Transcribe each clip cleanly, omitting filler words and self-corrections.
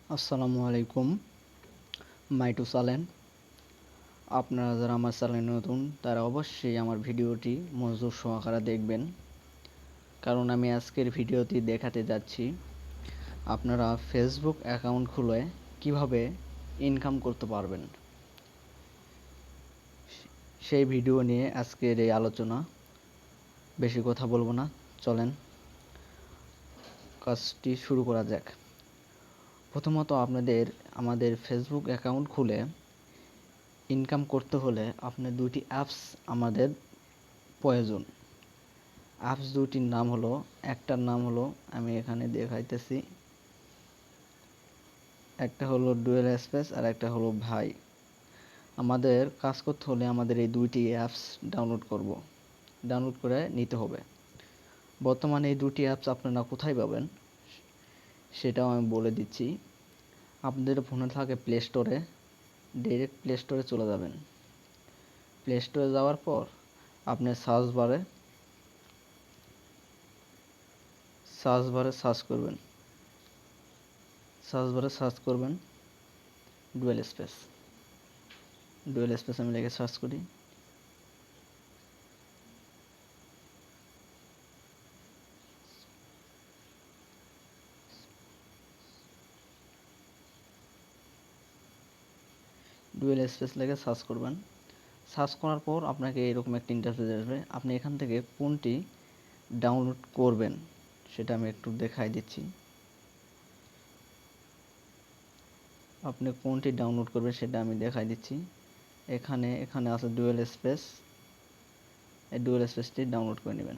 আসসালামু আলাইকুম। মাইটু সালেন। আপনারা যারা আমার চ্যানেলে নতুন তারা অবশ্যই আমার ভিডিওটি মনোযোগ সহকারে দেখবেন, কারণ আমি আজকের ভিডিওটি দেখাতে যাচ্ছি আপনারা ফেসবুক অ্যাকাউন্ট খুলে কিভাবে ইনকাম করতে পারবেন। সেই ভিডিও নিয়ে আজকের এই আলোচনা। বেশি কথা বলবো না, চলেন কাজটি শুরু করা যাক। প্রথমত আমাদের ফেসবুক অ্যাকাউন্ট খুলে ইনকাম করতে হলে আপনার দুটি অ্যাপস আমাদের প্রয়োজন। অ্যাপস দুটির নাম হলো, একটার নাম হলো আমি এখানে দেখাইতেছি, একটা হলো ডুয়েল স্পেস আর একটা হলো ভাই। আমাদের কাজ করতে হলে আমাদের এই দুইটি অ্যাপস ডাউনলোড করে নিতে হবে। বর্তমানে এই দুটি অ্যাপস আপনারা কোথায় পাবেন সেটাও আমি বলে দিচ্ছি। আপনাদের ফোনে থাকে প্লে স্টোরে, ডাইরেক্ট প্লে স্টোরে চলে যাবেন। প্লে স্টোরে যাওয়ার পর আপনি সার্চ বারে সার্চ করবেন ডুয়েল স্পেস আমি লিখে সার্চ করি। ডুয়েল স্পেস লিখে সার্চ করবেন। সার্চ করার পর আপনাকে এরকম একটা ইন্টারফেস আসবে। আপনি এখান থেকে কোনটি ডাউনলোড করবেন সেটা আমি একটু দেখাই দিচ্ছি। আপনি কোনটি ডাউনলোড করবেন সেটা আমি দেখাই দিচ্ছি। এখানে আছে ডুয়েল স্পেস। এই ডুয়েল স্পেসটি ডাউনলোড করে নেবেন।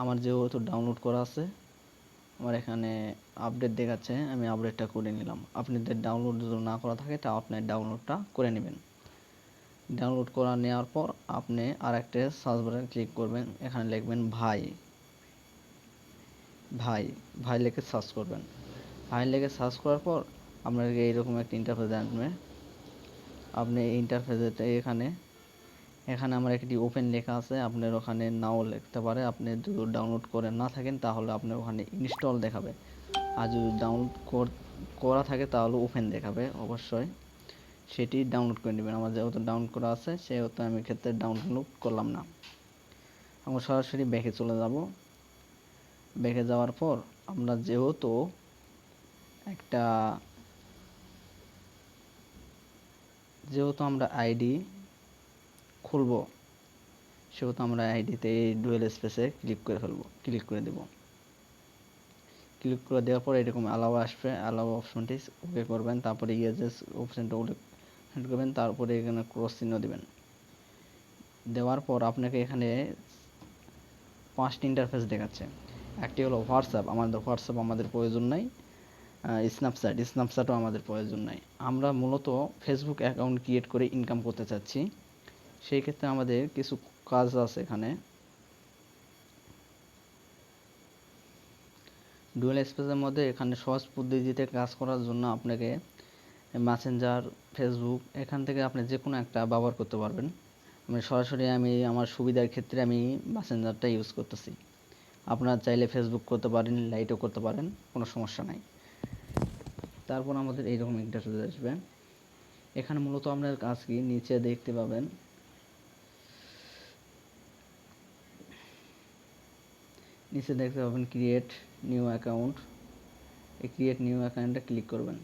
আমার যেহেতু ডাউনলোড করা আছে, আমার এখানে আপডেট দেখাচ্ছে, আমি আপডেটটা করে নিলাম। আপনাদের ডাউনলোড যদি না করা থাকে তা আপনি ডাউনলোডটা করে নেবেন। ডাউনলোড করা নেওয়ার পর আপনি আর একটা সার্চ বাটন ক্লিক করবেন। এখানে লিখবেন ভাই ভাই ভাই লিখে সার্চ করবেন। ভাই লিখে সার্চ করার পর আপনাকে এইরকম একটা ইন্টারফেস আসবে। আপনি এই ইন্টারফেসে এখানে এখানে আমার একটি ওপেন লেখা আছে, আপনার ওখানে নাও লিখতে পারে। আপনি যদি ডাউনলোড করে না থাকেন তাহলে আপনার ওখানে ইনস্টল দেখাবে, আর যদি ডাউনলোড করা থাকে তাহলে ওপেন দেখাবে। অবশ্যই সেটি ডাউনলোড করে নেবেন। আমার যেহেতু ডাউনলোড করা আছে সেহেতু আমি ক্ষেত্রে ডাউনলোড করলাম না। আমরা সরাসরি ব্যাকে চলে যাব। ব্যাকে যাওয়ার পর আমরা যেহেতু একটা আমরা আইডি খুলব, সেহেতু আমরা আইডিতে এই ডুয়েল স্পেসে ক্লিক করে দেব। ক্লিক করে দেওয়ার পর এরকম অ্যালাউ আসবে। অ্যালাউ অপশনটি ওকে করবেন, তারপরে ইয়েস অপশনটা উল্লেখ করবেন, তারপরে এখানে ক্রস চিহ্ন দিবেন। দেওয়ার পর আপনাকে এখানে 5টি ইন্টারফেস দেখাচ্ছে। একটি হলো হোয়াটসঅ্যাপ। হোয়াটসঅ্যাপ আমাদের প্রয়োজন নাই। স্ন্যাপচ্যাটও আমাদের প্রয়োজন নাই। আমরা মূলত ফেসবুক অ্যাকাউন্ট ক্রিয়েট করে ইনকাম করতে চাচ্ছি। সেই ক্ষেত্রে আমাদের কিছু কাজ আছে এখানে। ডুয়েল স্পেসের মধ্যে এখানে সহজ পদ্ধতিতে কাজ করার জন্য আপনাকে মেসেঞ্জার, ফেসবুক, এখান থেকে আপনি যে কোনো একটা ব্যবহার করতে পারবেন। সরাসরি আমি আমার সুবিধার ক্ষেত্রে আমি মেসেঞ্জারটা ইউজ করতেছি। আপনারা চাইলে ফেসবুক করতে পারেন, লাইটও করতে পারেন, কোনো সমস্যা নাই। তারপর আমাদের এইরকম ইন্টারফেস আসবে। এখানে মূলত আপনার কাজ কি, নিচে দেখতে পাবেন ক্রিয়েট নিউ অ্যাকাউন্ট। এই ক্রিয়েট নিউ অ্যাকাউন্টে ক্লিক করবেন।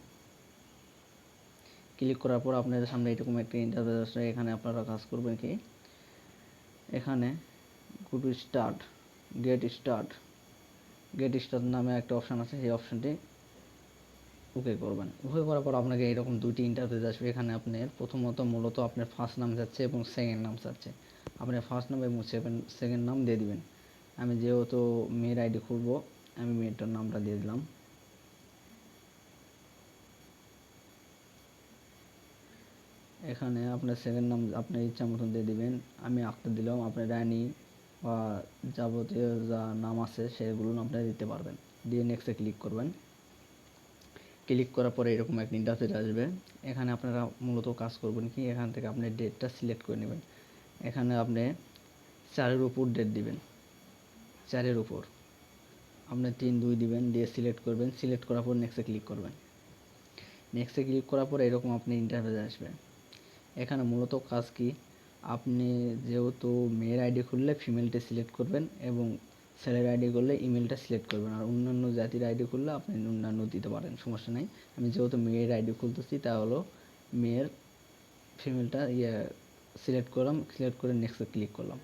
ক্লিক করার পর আপনাদের সামনে এরকম একটা ইন্টারফেস আসবে। এখানে আপনারা কাজ করবেন কি, এখানে গেট স্টার্ট নামে একটা অপশান আছে, সেই অপশানটি ওকে করবেন। ওকে করার পর আপনাকে এরকম দুইটি ইন্টারফেস আসবে। এখানে আপনার প্রথমত মূলত আপনার ফার্স্ট নাম যাচ্ছে এবং সেকেন্ড নাম যাচ্ছে। আপনি ফার্স্ট নাম এবং সেকেন্ড নাম দিয়ে দিবেন। আমি যেহেতু মেয়ের আইডি খুলবো, আমি মেয়েটার নামটা দিয়ে দিলাম। এখানে আপনার সেকেন্ড নাম আপনার ইচ্ছা মতন দিয়ে দিবেন। আমি আঁকতে দিলাম, আপনি রানী বা যাবতীয় যা নাম আছে সেগুলো আপনারা দিতে পারবেন। দিয়ে নেক্সটে ক্লিক করবেন। ক্লিক করার পরে এরকম একটা ইন্টারফেস আসবে। এখানে আপনারা মূলত কাজ করবেন কি, এখান থেকে আপনি ডেটটা সিলেক্ট করে নেবেন। এখানে আপনি 4-এর উপর ডেট দিবেন। 4-এর উপর আপনি 3-2 দিবেন, দিয়ে সিলেক্ট করবেন। সিলেক্ট করার পর নেক্সটে ক্লিক করবেন। নেক্সটে ক্লিক করার পর এরকম আপনি ইন্টারফেস আসবে। এখানে মূলত কাজ কি, আপনি যেহেতু মেয়ের আইডি খুললে ফিমেলটা সিলেক্ট করবেন এবং ছেলের আইডি করলে ইমেলটা সিলেক্ট করবেন, আর অন্যান্য জাতির আইডি খুললে আপনি অন্যান্য দিতে পারেন, সমস্যা নেই। আমি যেহেতু মেয়ের আইডি খুলতেছি তা হলো মেয়ের ফিমেলটা সিলেক্ট করলাম, সিলেক্ট করে নেক্সটে ক্লিক করলাম।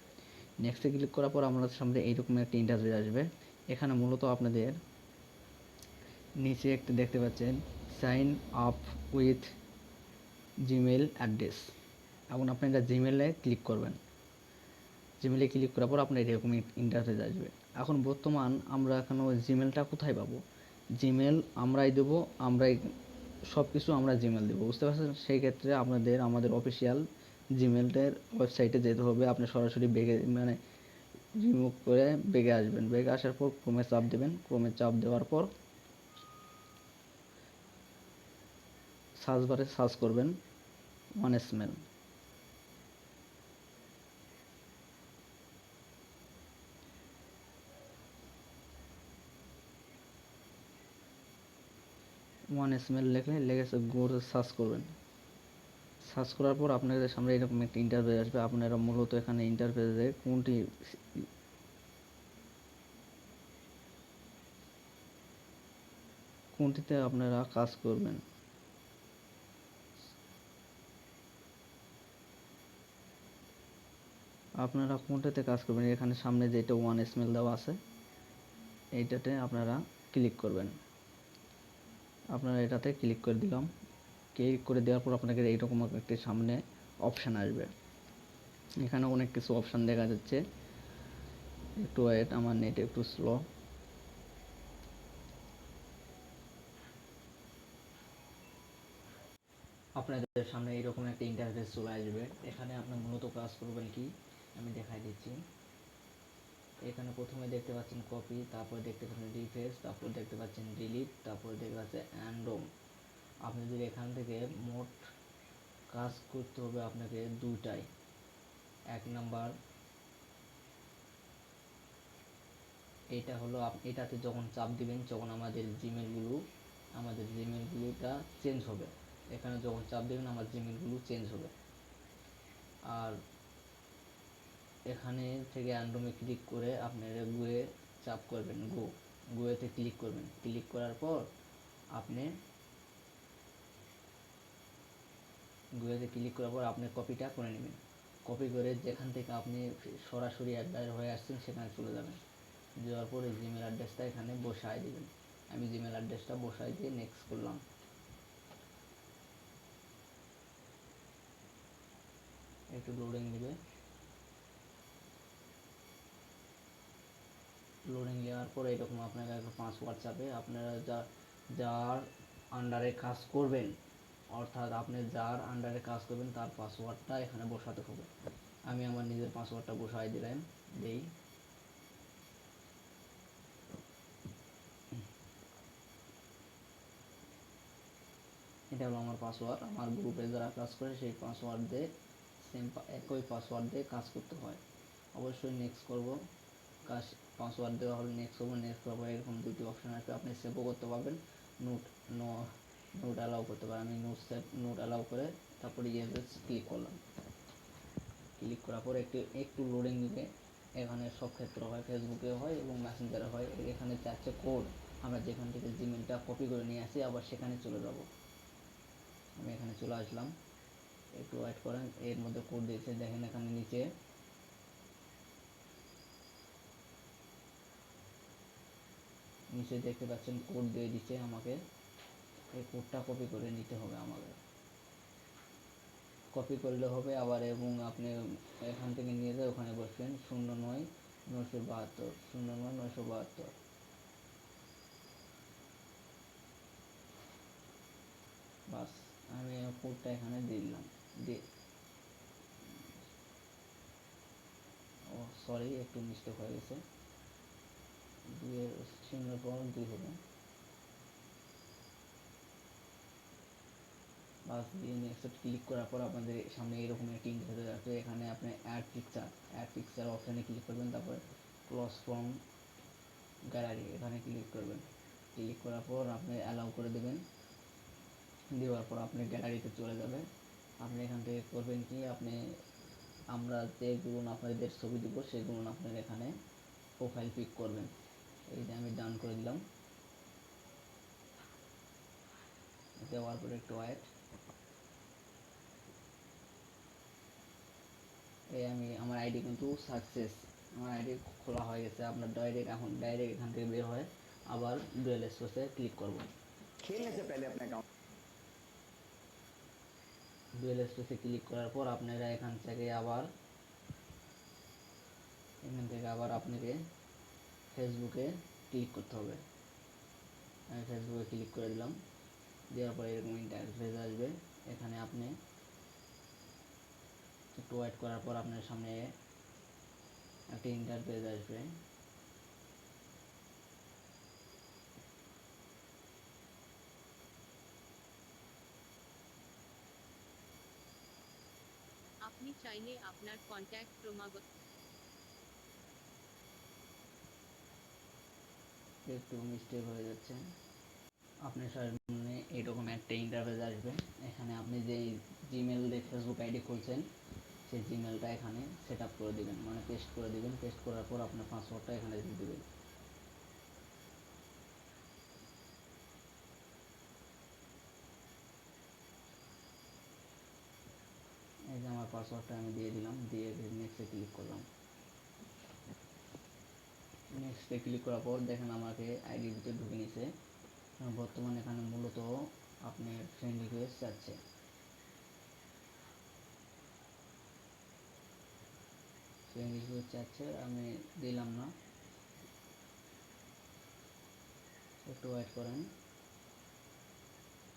নেক্সটে ক্লিক করার পর আমাদের সামনে এইরকম একটা ইন্টারফেস আসবে। এখানে মূলত আপনাদের নিচে একটা দেখতে পাচ্ছেন sign up with Gmail address, এখন আপনারা জিমেলে ক্লিক করবেন। জিমেলে ক্লিক করার পর আপনার এরকম ইন্টারফেস আসবে। এখন বর্তমান আমরা এখন ওই জিমেলটা কোথায় পাবো, জিমেল আমরাই দেবো, আমরাই সব কিছু আমরা জিমেল দেবো, বুঝতে পারছেন। সেই ক্ষেত্রে আপনাদের আমাদের অফিসিয়াল জিমেলটার ওয়েবসাইটে যেতে হবে। আপনি সরাসরি বেগে মানে রিমুভ করে বেগে আসবেন, বেগে আসার পর ক্রোমে চাপ দেবেন, ক্রোমে চাপ দেওয়ার পর সার্চ বারে সার্চ করবেন ওয়ানস্মেল। ওয়ানস্মেল লেখলে লেগেছে গুগলে সার্চ করবেন। সার্চ করার পর আপনাদের সামনে এরকম একটা ইন্টারফেস আসবে। আপনারা মূলত এখানে ইন্টারফেসে কোনটিতে আপনারা কাজ করবেন, আপনারা কোনটাতে কাজ করবেন, এখানে সামনে যেটা ওয়ানস্মেল দেওয়া আছে এইটাতে আপনারা ক্লিক করবেন। আপনারা এটাতে ক্লিক করে দিলাম। ক্লিক করে দেওয়ার পর আপনাকে এইরকম একটি সামনে অপশান আসবে। এখানে অনেক কিছু অপশান দেখা যাচ্ছে, একটু ওয়েট, আমার নেট একটু স্লো। আপনাদের সামনে এইরকম একটা ইন্টারফেস চলে আসবে। এখানে আপনি মূলত কাজ করবেন কি আমি দেখাই দিচ্ছি। এখানে প্রথমে দেখতে পাচ্ছেন কপি, তারপর দেখতে পাচ্ছেন রিফ্রেশ, তারপর দেখতে পাচ্ছেন ডিলিট, তারপর দেখতে পাচ্ছেন অ্যান্ডোম। আপনি যদি এখান থেকে মোট কাজ করতে হবে আপনাকে দুইটাই। এক নাম্বার এটা হলো এটাতে যখন চাপ দিবেন তখন আমাদের জিমেলগুলোটা চেঞ্জ হবে। এখানে যখন চাপ দিবেন আমার জিমেলগুলো চেঞ্জ হবে। আর এখানে থেকে অ্যান্ড্রোমে ক্লিক করে আপনারা গুয়ে চাপ করবেন, গুয়েতে ক্লিক করবেন। ক্লিক করার পর আপনি গুয়েতে ক্লিক করার পর আপনি কপিটা করে নেবেন। কপি করে যেখান থেকে আপনি সরাসরি অ্যাড্রেস হয়ে আসছেন সেখানে চলে যাবেন। যাওয়ার পরে জিমেল অ্যাড্রেসটা এখানে বসায় দিবেন। আমি জিমেল অ্যাড্রেসটা বসাই দিয়ে নেক্সট করলাম। একটু লোডিং নেবে। লোডিং নেওয়ার পরে এরকম আপনাকে একটা পাসওয়ার্ড চাবে। আপনারা যার আন্ডারে কাজ করবেন, অর্থাৎ আপনি যার আন্ডারে কাজ করবেন তার পাসওয়ার্ডটা এখানে বসাতে হবে। আমি আমার নিজের পাসওয়ার্ডটা বসাই দিলাম। দেই এটা হলো আমার পাসওয়ার্ড। আমার গ্রুপে যারা কাজ করে সেই পাসওয়ার্ড দিয়ে একই পাসওয়ার্ড দিয়ে কাজ করতে হয়। অবশ্যই নেক্সট করব। কাজ পাসওয়ার্ড দেওয়া হলে নেক্সট করবো। নেক্সট করার পর এরকম দুটি অপশান আসবে, আপনি সেভও করতে পারবেন, নোট নোট অ্যালাউ করতে পারেন। আমি নোট অ্যালাউ করে তারপরে ইয়েস ক্লিক করলাম। ক্লিক করার পর একটু লোডিং দিবে। এখানে সব ক্ষেত্রে হয়, ফেসবুকে হয় এবং মেসেঞ্জারে হয়। এখানে চাচ্ছে কোড, আমরা যেখান থেকে জিমেলটা কপি করে নিয়ে আসি আবার সেখানে চলে যাব। আমি এখানে চলে আসলাম, একটু ওয়েট করেন। এর মধ্যে কোড দিয়েছে দেখেন, এখানে নিচে দেখতে পাচ্ছেন কোড দিয়ে দিচ্ছে আমাকে। এই কোডটা কপি করে নিতে হবে আমাকে, কপি করলে হবে আবার। এবং আপনি এখান থেকে নিয়ে যায় ওখানে বসবেন 09 972 09 972। বাস, আমি কোডটা এখানে দিলাম। দিয়ে ও সরি, একটু মিস্টেক হয়ে গেছে। 2 পর 2 হবে। বাস দিয়ে নেক্সট ক্লিক করার পর আপনাদের সামনে এরকম একটি ইন্টারফেস আসবে। এখানে আপনি অ্যাড পিকচার অপশানে ক্লিক করবেন, তারপরে ক্লোজ ফ্রম গ্যালারি এখানে ক্লিক করবেন। ক্লিক করার পর আপনি অ্যালাউ করে দেবেন। দেওয়ার পর আপনি গ্যালারিতে চলে যাবে। আপনি এখান থেকে করবেন কি, আপনি আমরা যেগুলো আপনাদের ছবি দিব সেগুলো আপনার এখানে প্রোফাইল পিক করবেন। এই যে আমি ডান করে দিলাম, দেওয়ার পরে একটু ওয়েট। এই আমি আমার আইডি কিন্তু সাকসেস, আমার আইডি খোলা হয়ে গেছে। আপনার ডাইরেক্ট এখান থেকে বের হয় আবার ডুয়েল স্পেসে ক্লিক করব। खेलने से पहले अपने अकाउंट ডুয়েল স্পেসে ক্লিক করার পর আপনারা এখান থেকে আবার আপনাকে ফেসবুকে ক্লিক করতে হবে। আমি ফেসবুকে ক্লিক করে দিলাম, দেওয়ার পরে এরকম ইন্টারফেস আসবে। এখানে আপনি একটু ওয়েট করার পর আপনার সামনে একটা ইন্টারফেস আসবে। আপনি চাইলে আপনার কন্ট্যাক্ট ক্রমাগত একটু মিস্টেক হয়ে যাচ্ছে। আপনার সামনে এরকম একটা ইন্টারফেস আসবে। এখানে আপনি যে জিমেল দিয়ে ফেসবুক আইডি খুলছেন সেই জিমেলটা এখানে সেট আপ করে দেবেন, মানে পেস্ট করে দেবেন। পেস্ট করার পর আপনার পাসওয়ার্ডটা এখানে দিয়ে দেবেন। এই যে আমার পাসওয়ার্ডটা আমি দিয়ে দিলাম, দিয়ে নেক্সটে ক্লিক করলাম। নেক্সটে ক্লিক করার পর দেখেন আমাকে আইডির ভিতরে ঢুকে নিয়েছে। বর্তমানে এখানে মূলত আপনি ফ্রেন্ড রিকোয়েস্ট চাচ্ছে। ফ্রেন্ড রিকোয়েস্ট চাচ্ছে, আমি দিলাম না, একটু ওয়েট করেন।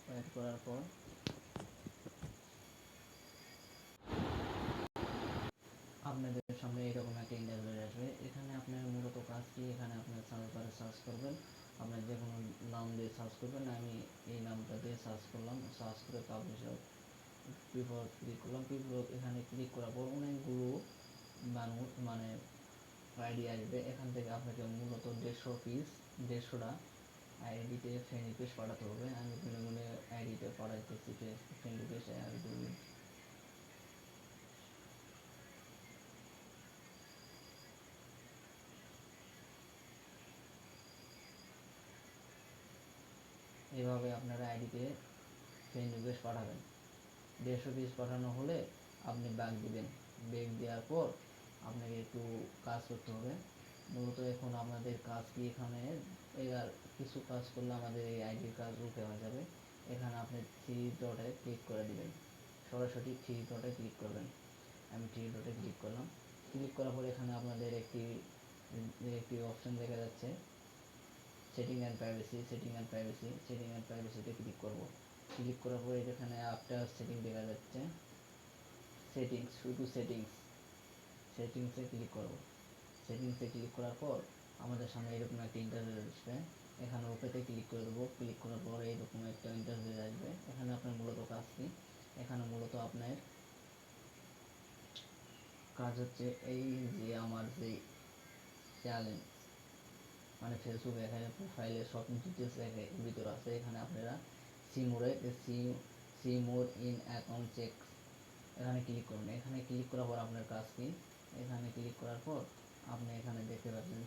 ওয়েট করার পর আপনাদের সামনে এরকম একটা ইন্টারভিউ আসবে। এখানে আপনার মূলত কাজ কি, এখানে আপনার সার্চ বারে সার্চ করবেন, আপনার যে কোনো নাম দিয়ে সার্চ করবেন। আমি এই নামটা দিয়ে সার্চ করলাম, সার্চ করে পাবলিশার পিপল ক্লিক করলাম। পিপল এখানে ক্লিক করার পর অনেকগুলো মানুষ মানে আইডি আসবে। এখান থেকে আপনাকে মূলত 150টা আইডিতে ফ্রেন্ড রিকোয়েস্ট পাঠাতে হবে। আমি গুনে আইডিতে পাঠাইতেছি ফ্রেন্ড রিকোয়েস্ট। এভাবে আপনারা আইডিতে ফ্রেন্ড রিকোয়েস্ট পাঠাবেন। 150 পাঠানো হলে আপনি ব্যাক দিবেন। ব্যাক দেওয়ার পর আপনাকে একটু কাজ করতে হবে। মূলত এখন আমাদের কাজ কি, এখানে এর কিছু কাজ করলে আমাদের এই আইডির কাজ উঠে হয়ে যাবে। এখানে আপনি থ্রি ডটে ক্লিক করে দিবেন, সরাসরি থ্রি ডটে ক্লিক করবেন। আমি থ্রি ডটে ক্লিক করলাম। ক্লিক করার পর এখানে আপনাদের একটি অপশন দেখা যাচ্ছে সেটিং অ্যান্ড প্রাইভেসি। সেটিংসে ক্লিক করব। ক্লিক করার পরে এখানে আফটার সেটিং দেখা যাচ্ছে, সেটিংসে ক্লিক করব। সেটিংসে ক্লিক করার পর আমাদের সামনে এরকম একটা ইন্টারফেস আসবে। এখানে ওকেতে ক্লিক করে দেবো। ক্লিক করার পর এইরকম একটা ইন্টারফেস আসবে। এখানে আপনার মূলত কাজ কি, এখানে মূলত আপনার কাজ হচ্ছে এই যে আমার যে চ্যালেঞ্জ, মানে ফেসবুক এখানে প্রোফাইলে সব ডিটেলস ভিতরে আছে। এখানে আপনারা see more in account check এখানে ক্লিক করুন। এখানে ক্লিক করার পর আপনার কাজ কি, এখানে ক্লিক করার পর আপনি এখানে দেখতে পাচ্ছেন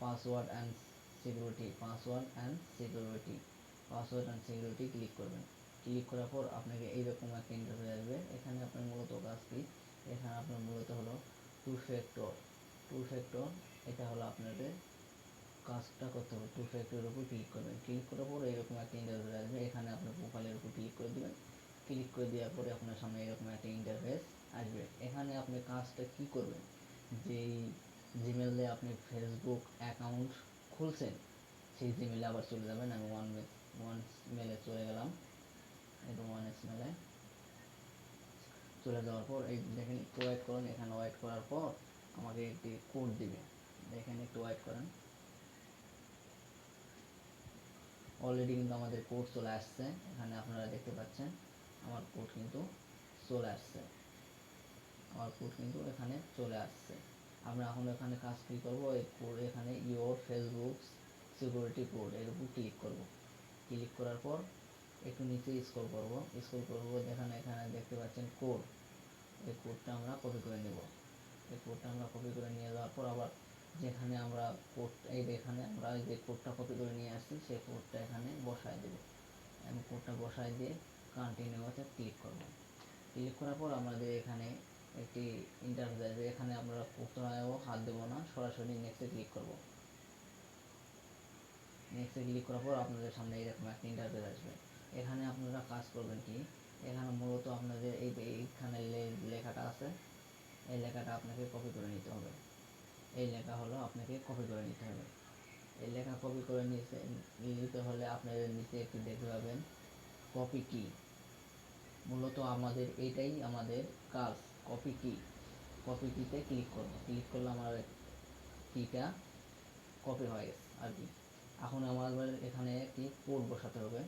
পাসওয়ার্ড অ্যান্ড সিকিউরিটি ক্লিক করবেন। ক্লিক করার পর আপনাকে এইরকম একটা ইন্টারফেস আসবে। এখানে আপনার মূলত কাজ কি, এখানে আপনার মূলত হলো টু ফ্যাক্টর। এটা হলো আপনাদের কাজটা করতে হবে। টু ফ্যাক্টরের উপর ক্লিক করবেন। ক্লিক করার পর এরকম একটা ইন্টারফেস আসবে। এখানে আপনার প্রোফাইলের উপর ক্লিক করে দেবেন। ক্লিক করে দেওয়ার পরে আপনার সামনে এরকম একটা ইন্টারফেস আসবে। এখানে আপনি কাজটা কি করবেন, যেই জিমেলে আপনি ফেসবুক অ্যাকাউন্ট খুলছেন সেই জিমেলে আবার চলে যাবেন। আমি ওয়ান মেলে চলে গেলাম। একদম ওয়ান মেলে চলে যাওয়ার পর এই দেখেন একটু ওয়েট করুন। এখানে ওয়েট করার পর আমাকে একটি কোড দিবে। দেখেন একটু ওয়েট করেন। অলরেডি কিন্তু আমাদের কোড চলে আসছে। এখানে আপনারা দেখতে পাচ্ছেন আমার কোড কিন্তু চলে আসছে। এখানে চলে আসছে। আমরা এখন এখানে কাজ কি করব, এই কোড এখানে ইওর ফেসবুক সিকিউরিটি কোড এর উপর ক্লিক করব। ক্লিক করার পর একটু নিচে স্ক্রল করব, দেখেন এখানে দেখতে পাচ্ছেন কোড। এই কোডটা আমরা কপি করে নেব। এই কোডটা আমরা কপি করে নিয়ে যাওয়ার পর আবার যেখানে আমরা কোড, এই এখানে আমরা যে কোডটা কপি করে নিয়ে আসছি সেই কোডটা এখানে বসায় দেব। আমি কোডটা বসায় দিয়ে কন্টিনিউতে ক্লিক করব। ক্লিক করার পর আমাদের এখানে একটি ইন্টারফেস আসবে। এখানে আমরা কোথাও হাত দেবো না, সরাসরি নেক্সটে ক্লিক করব। নেক্সটে ক্লিক করার পর আপনাদের সামনে এরকম একটা ইন্টারফেস আসবে। এখানে আপনারা কাজ করবেন কি, এখানে মূলত আপনাদের এইখানে লেখাটা আছে, এই লেখাটা আপনাকে কপি করে নিতে হবে। এই লেখা হলো আপনাকে কপি করে নিতে হবে। এই লেখা কপি করে নিতে হলে আপনাদের নিচে একটু দেখতে পাবেন কপি কি। মূলত আমাদের এইটাই আমাদের কাজ, কপি কি। কপি কিতে ক্লিক করব। ক্লিক করলে আমার কিটা কপি হয়ে গেছে আর কি। এখন আমাদের এখানে একটি কোড বসাতে হবে।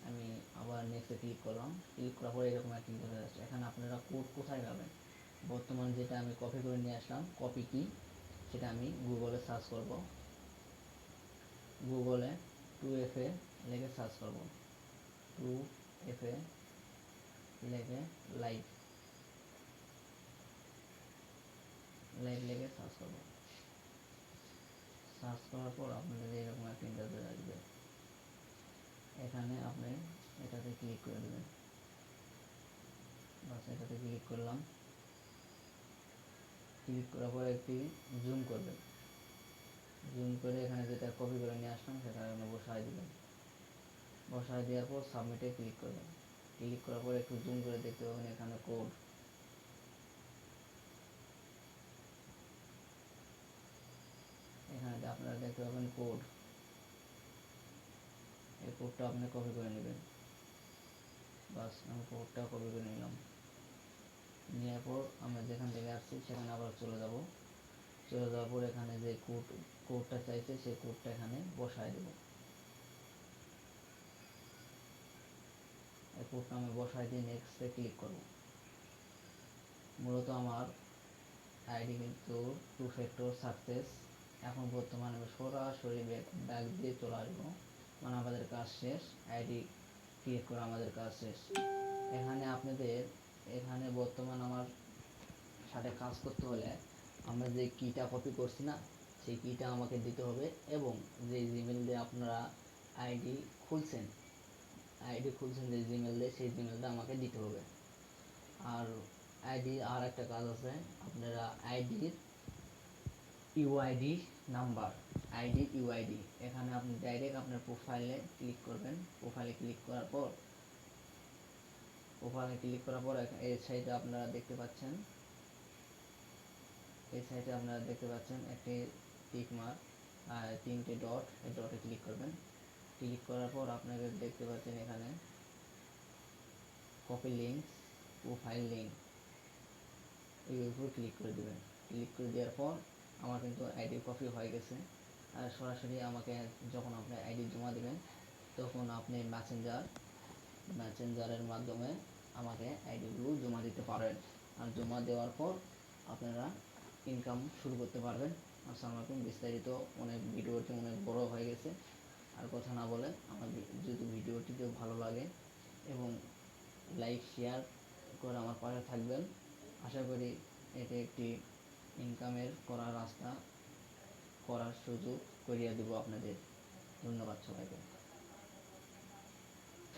আমি আবার নেক্সটে ক্লিক করলাম। ক্লিক করার পরে এরকম একটা ইন্টারফেস আসছে। এখানে আপনারা কোড কোথায় পাবেন? বর্তমান যেটা আমি কপি করে নিয়ে আসলাম, কপি কি, সেটা আমি গুগলে সার্চ করব। গুগলে 2FA লিখে সার্চ করব। 2FA লিখে লাইভ লিখে সার্চ করব। সার্চ করার পর আপনাদের এরকম একটা ইন্টারফেস আসবে। এখানে আপনি এটাতে ক্লিক করে দেবেন। বাস এটাতে ক্লিক করলাম। ক্লিক করার পরে একটি জুম করবেন। জুম করে এখানে যেটা কপি করে নিয়ে আসলাম সেটা এখানে বসায় দিবেন। বসায় দেওয়ার পর সাবমিটে ক্লিক করবেন। ক্লিক করার পর একটু জুম করে দেখতে পাবেন এখানে কোড। এখানে আপনারা দেখতে পাবেন কোড। এই কোডটা আপনি কপি করে নেবেন। বাস আমি কোডটা কপি করে নিলাম। নেওয়ার পর আমরা যেখান থেকে আসছি সেখানে আবার চলে যাব। চলে যাওয়ার পর এখানে যে কোডটা চাইছে সেই কোডটা এখানে বসায় দেব। এই কোডটা আমি বসায় দিয়ে নেক্সটে ক্লিক করব। মূলত আমার আইডি কিন্তু 2 ফ্যাক্টর সাকসেস। এখন বর্তমানে আমি সরাসরি ব্যাক দিয়ে চলে আসবো, মানে আমাদের কাজ শেষ। আইডি ক্রিয়েট করা আমাদের কাজ শেষ। এখানে আপনাদের এখানে বর্তমান আমার সাথে কাজ করতে হলে আমরা যে কিটা কপি করছি না, সেই কিটা আমাকে দিতে হবে, এবং যে জিমেল দিয়ে আপনারা আইডি খুলছেন যে জিমেল দিয়ে, সেই জিমেলটা আমাকে দিতে হবে। আর আর একটা কাজ আছে, আপনারা আইডির ইউআইডি নাম্বার, ইউআইডি এখানে আপনি ডাইরেক্ট আপনার প্রোফাইলে ক্লিক করবেন। প্রোফাইলে ক্লিক করার পর এই সাইডে আপনারা দেখতে পাচ্ছেন, একটি টিক মার্ক আর 3টে ডট, এই ডটে ক্লিক করবেন। ক্লিক করার পর আপনারা দেখতে পাচ্ছেন এখানে কপি লিঙ্ক, প্রোফাইল লিঙ্ক, এর উপর ক্লিক করে দেবেন। ক্লিক করে দেওয়ার পর আমার কিন্তু আইডি কপি হয়ে গেছে। আর সরাসরি আমাকে যখন আপনি আইডি জমা দেবেন তখন আপনি মেসেঞ্জারের মাধ্যমে আমাকে আইডিগুলো জমা দিতে পারেন। আর জমা দেওয়ার পর আপনারা ইনকাম শুরু করতে পারবেন। আসসালামু আলাইকুম। বিস্তারিত ভিডিওটি অনেক বড় হয়ে গেছে, আর কথা না বলে আমার যদি ভিডিওটি ভালো লাগে এবং লাইক শেয়ার করে আমার পাশে থাকবেন। আশা করি এটি একটি ইনকামের রাস্তা করার সুযোগ করিয়ে দেব আপনাদের। ধন্যবাদ সবাইকে।